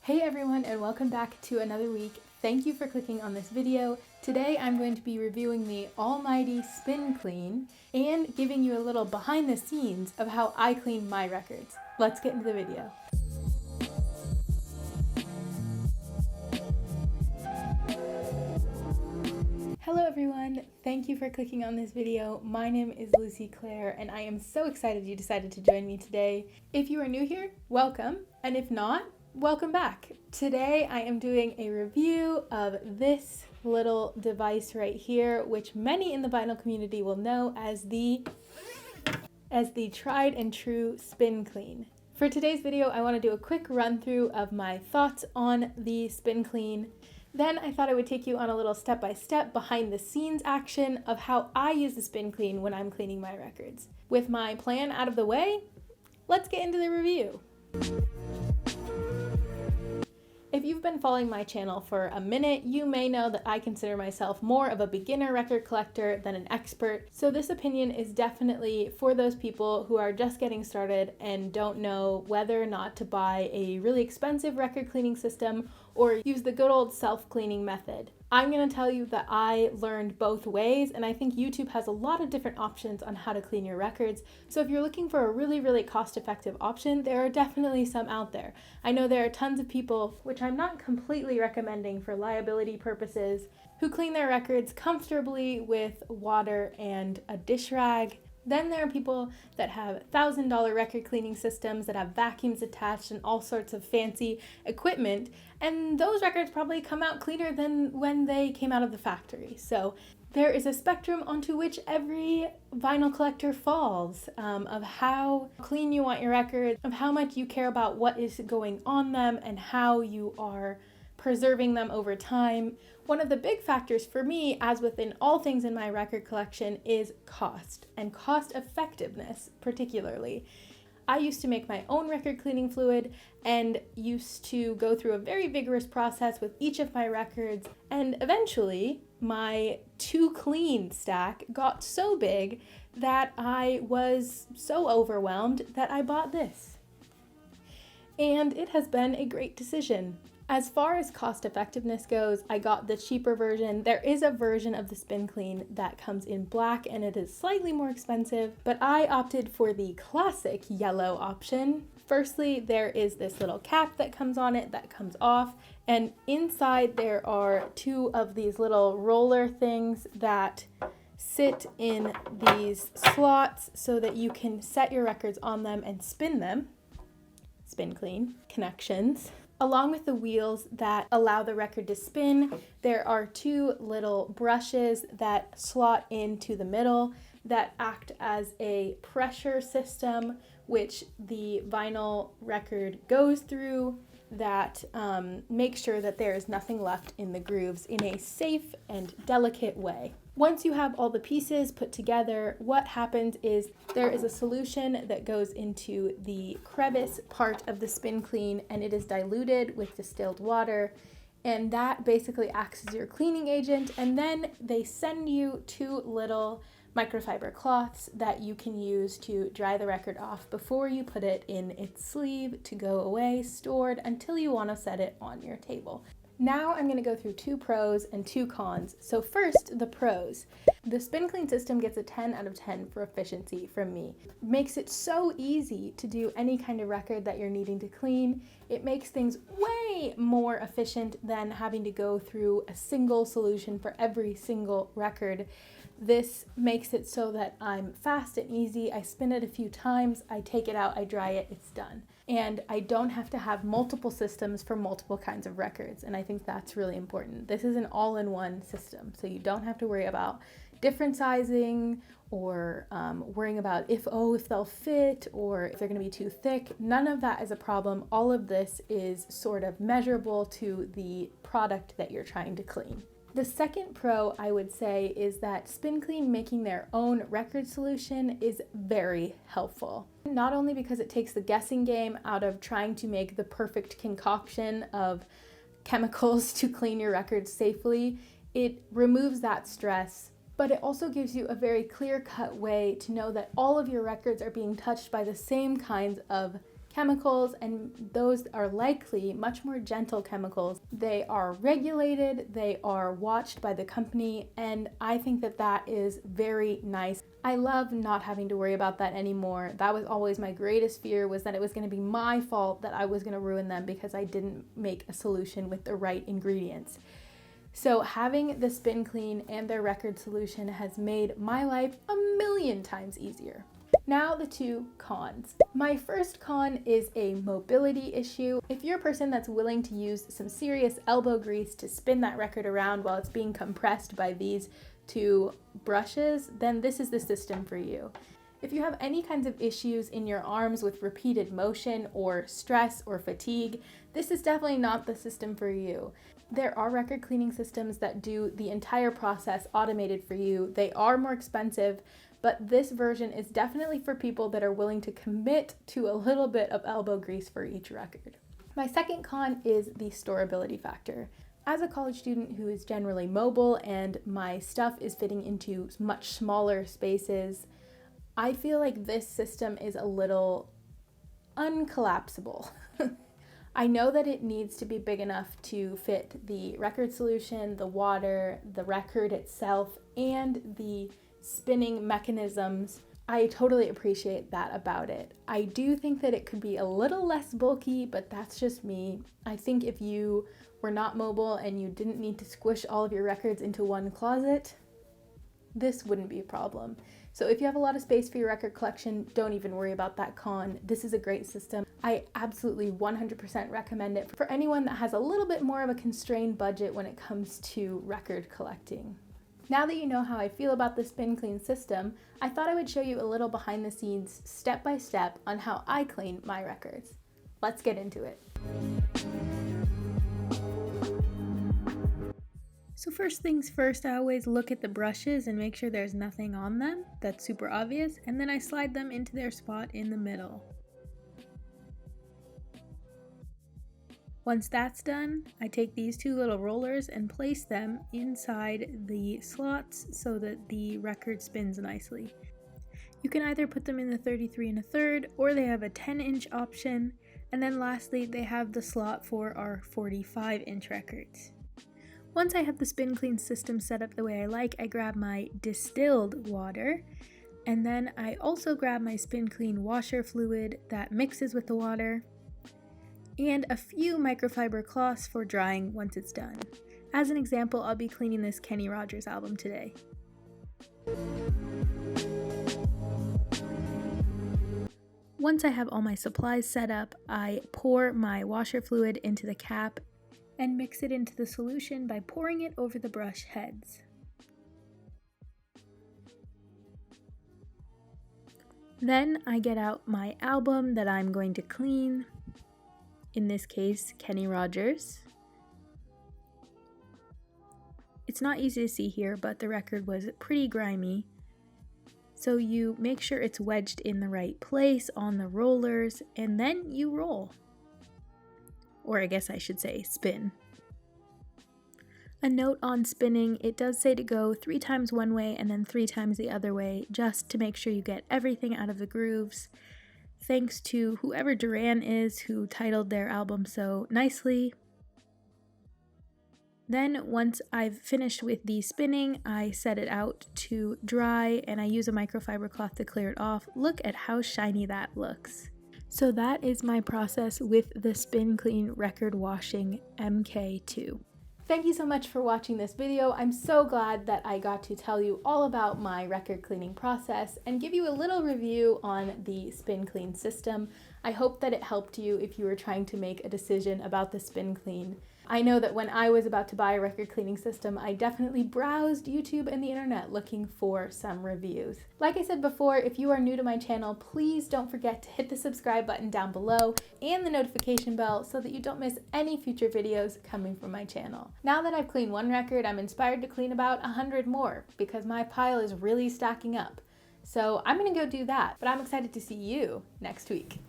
Hey everyone, and welcome back to another week. Thank you for clicking on this video. Today I'm going to be reviewing the almighty Spin Clean and giving you a little behind the scenes of how I clean my records. Let's get into the video. Hello everyone, thank you for clicking on this video. My name is Lucy Claire and I am so excited you decided to join me today. If you are new here, welcome, and if not, welcome back. Today I am doing a review of this little device right here, which many in the vinyl community will know as the tried and true Spin Clean. For today's video, I want to do a quick run through of my thoughts on the Spin Clean. Then I thought I would take you on a little step-by-step behind the scenes action of how I use the Spin Clean when I'm cleaning my records. With my plan out of the way, let's get into the review. If you've been following my channel for a minute, you may know that I consider myself more of a beginner record collector than an expert. So this opinion is definitely for those people who are just getting started and don't know whether or not to buy a really expensive record cleaning system or use the good old self-cleaning method. I'm going to tell you that I learned both ways, and I think YouTube has a lot of different options on how to clean your records. So if you're looking for a really cost-effective option, there are definitely some out there. I know there are tons of people, which I'm not completely recommending for liability purposes, who clean their records comfortably with water and a dish rag. Then there are people that have $1,000 record cleaning systems that have vacuums attached and all sorts of fancy equipment, and those records probably come out cleaner than when they came out of the factory. So there is a spectrum onto which every vinyl collector falls, of how clean you want your records, of how much you care about what is going on them, and how you are preserving them over time. One of the big factors for me, as within all things in my record collection, is cost and cost effectiveness particularly. I used to make my own record cleaning fluid and used to go through a very vigorous process with each of my records, and eventually my to clean stack got so big that I was so overwhelmed that I bought this. And it has been a great decision. As far as cost effectiveness goes, I got the cheaper version. There is a version of the Spin Clean that comes in black and it is slightly more expensive, but I opted for the classic yellow option. Firstly, there is this little cap that comes on it that comes off, and inside there are two of these little roller things that sit in these slots so that you can set your records on them and spin them. Spin Clean connections. Along with the wheels that allow the record to spin, there are two little brushes that slot into the middle that act as a pressure system which the vinyl record goes through that makes sure that there is nothing left in the grooves in a safe and delicate way. Once you have all the pieces put together, what happens is there is a solution that goes into the crevice part of the Spin Clean, and it is diluted with distilled water, and that basically acts as your cleaning agent. And then they send you two little microfiber cloths that you can use to dry the record off before you put it in its sleeve to go away stored until you want to set it on your table. Now I'm going to go through two pros and two cons. So first, the pros. The Spin Clean system gets a 10 out of 10 for efficiency from me. It makes it so easy to do any kind of record that you're needing to clean. It makes things way more efficient than having to go through a single solution for every single record. This makes it so that I'm fast and easy. I spin it a few times, I take it out, I dry it, it's done. And I don't have to have multiple systems for multiple kinds of records, and I think that's really important. This is an all-in-one system, so you don't have to worry about different sizing or worrying about if they'll fit or if they're going to be too thick. None of that is a problem. All of this is sort of measurable to the product that you're trying to clean. The second pro I would say is that Spin Clean making their own record solution is very helpful. Not only because it takes the guessing game out of trying to make the perfect concoction of chemicals to clean your records safely, it removes that stress, but it also gives you a very clear-cut way to know that all of your records are being touched by the same kinds of chemicals, and those are likely much more gentle chemicals. They are regulated, they are watched by the company, and I think that that is very nice. I love not having to worry about that anymore. That was always my greatest fear, was that it was going to be my fault that I was going to ruin them because I didn't make a solution with the right ingredients. So having the Spin Clean and their record solution has made my life a million times easier. Now the two cons. My first con is a mobility issue. If you're a person that's willing to use some serious elbow grease to spin that record around while it's being compressed by these two brushes, then this is the system for you. If you have any kinds of issues in your arms with repeated motion or stress or fatigue, this is definitely not the system for you. There are record cleaning systems that do the entire process automated for you. They are more expensive, but this version is definitely for people that are willing to commit to a little bit of elbow grease for each record. My second con is the storability factor. As a college student who is generally mobile and my stuff is fitting into much smaller spaces, I feel like this system is a little uncollapsible. I know that it needs to be big enough to fit the record solution, the water, the record itself, and the spinning mechanisms. I totally appreciate that about it. I do think that it could be a little less bulky, but that's just me. I think if you were not mobile and you didn't need to squish all of your records into one closet, this wouldn't be a problem. So if you have a lot of space for your record collection, don't even worry about that con. This is a great system. I absolutely 100% recommend it for anyone that has a little bit more of a constrained budget when it comes to record collecting. Now that you know how I feel about the Spin Clean system, I thought I would show you a little behind the scenes, step by step, on how I clean my records. Let's get into it. So first things first, I always look at the brushes and make sure there's nothing on them that's super obvious, and then I slide them into their spot in the middle. Once that's done, I take these two little rollers and place them inside the slots so that the record spins nicely. You can either put them in the 33 1/3, or they have a 10-inch option, and then lastly they have the slot for our 45-inch records. Once I have the Spin Clean system set up the way I like, I grab my distilled water, and then I also grab my Spin Clean washer fluid that mixes with the water, and a few microfiber cloths for drying once it's done. As an example, I'll be cleaning this Kenny Rogers album today. Once I have all my supplies set up, I pour my washer fluid into the cap and mix it into the solution by pouring it over the brush heads. Then I get out my album that I'm going to clean, in this case Kenny Rogers. It's not easy to see here, but the record was pretty grimy, so you make sure it's wedged in the right place on the rollers, and then you roll. Or I guess I should say spin. A note on spinning, it does say to go 3 times one way and then 3 times the other way, just to make sure you get everything out of the grooves. Thanks to whoever Duran is who titled their album so nicely. Then once I've finished with the spinning, I set it out to dry and I use a microfiber cloth to clear it off. Look at how shiny that looks. So that is my process with the Spin Clean Record Washing MK2. Thank you so much for watching this video. I'm so glad that I got to tell you all about my record cleaning process and give you a little review on the Spin Clean system. I hope that it helped you if you were trying to make a decision about the Spin Clean. I know that when I was about to buy a record cleaning system, I definitely browsed YouTube and the internet looking for some reviews. Like I said before, if you are new to my channel, please don't forget to hit the subscribe button down below and the notification bell so that you don't miss any future videos coming from my channel. Now that I've cleaned one record, I'm inspired to clean about 100 more because my pile is really stacking up. So I'm gonna go do that, but I'm excited to see you next week.